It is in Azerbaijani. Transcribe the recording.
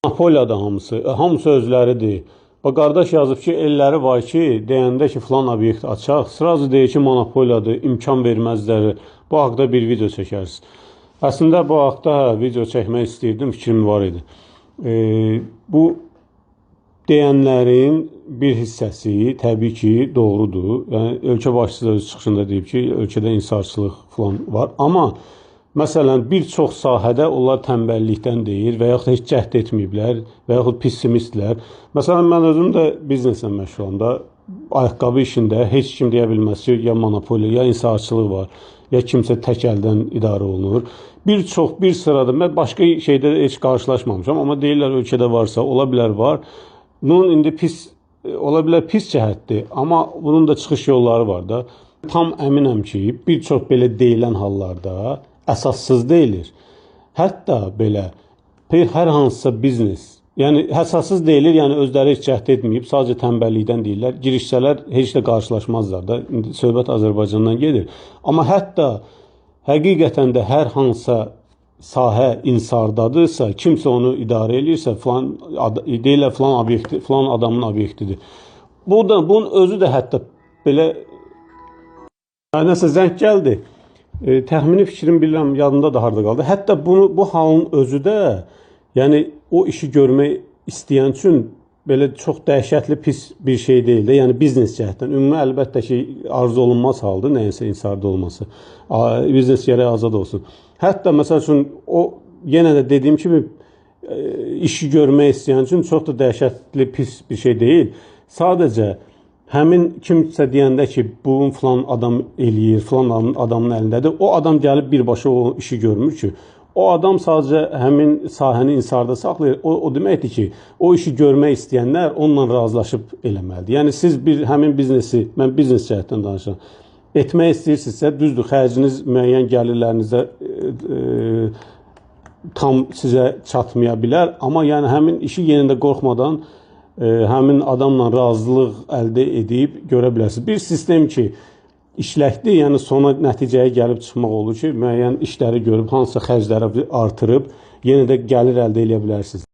Monopoliyada hamısı özləridir. Bax, qardaş yazıb ki, elləri var ki, deyəndə ki, filan obyekt açaq, sırazı deyir ki, monopoliyadır, imkan verməzlər. Bu haqda bir video çəkərsiniz. Əslində, bu haqda video çəkmək istəyirdim, fikrim var idi. Bu deyənlərin bir hissəsi təbii ki, doğrudur. Yəni, ölkə başçısı öz çıxışında deyib ki, ölkədə insarçılıq falan var. Amma məsələn, bir çox sahədə onlar tənbəllikdən deyir və yaxud heç cəhd etməyiblər və yaxud pessimistlər. Məsələn, mən özüm də bizneslə məşğulam da, ayaqqabı işində heç kim deyə bilməz ki, ya monopoliya, ya insarçılıq var, ya kimsə tək əldən idarə olunur. Bir sırada, mən başqa şeydə heç qarşılaşmamışam, amma deyirlər ölkədə varsa, ola bilər var. Bunun indi ola bilər pis cəhətdir, amma bunun da çıxış yolları var da. Tam əminəm ki, bir çox belə deyilən hallarda əsassız deyilir. Hətta belə hər hansısa biznes, yəni əsassız deyilir, yəni özləri heç cəhd etməyib, sadəcə tənbəllikdən deyirlər. Girişsələr heç də qarşılaşmazlar da. İndi söhbət Azərbaycandan gedir. Amma hətta həqiqətən də hər hansısa sahə insardadırsa, kimsə onu idarə edirsə, deyirlər filan adamın obyektidir. Bunun özü də hətta belə nəsə zəng gəldi. Təxmini fikrim bilirəm, yadımda da harda qaldı. Hətta bu halın özü də, yəni o işi görmək istəyən üçün belə çox dəhşətli pis bir şey deyil də, yəni biznes cəhətdən. Ümumi əlbəttə ki, arzu olunmaz haldır, nəyinsə insarda olması. Biznes gərək azad olsun. Hətta məsəl üçün, yenə də dediyim kimi, işi görmək istəyən üçün çox da dəhşətli pis bir şey deyil. Sadəcə, həmin kimsə deyəndə ki, bunu filan adam eləyir, filan adamın əlindədir, o adam gəlib birbaşa o işi görmür ki, o adam sadəcə həmin sahəni insarda saxlayır. O deməkdir ki, o işi görmək istəyənlər onunla razılaşıb eləməlidir. Yəni, siz həmin biznesi, mən biznes cəhətdən danışıram, etmək istəyirsinizsə, düzdür, xərciniz müəyyən gəlirlərinizə tam sizə çatmaya bilər, amma yəni həmin işi yenə də qorxmadan həmin adamla razılıq əldə edib görə bilərsiniz. Bir sistem ki, işləkdir, yəni sona nəticəyə gəlib çıxmaq olur ki, müəyyən işləri görüb, hansısa xərcləri artırıb, yenə də gəlir əldə edə bilərsiniz.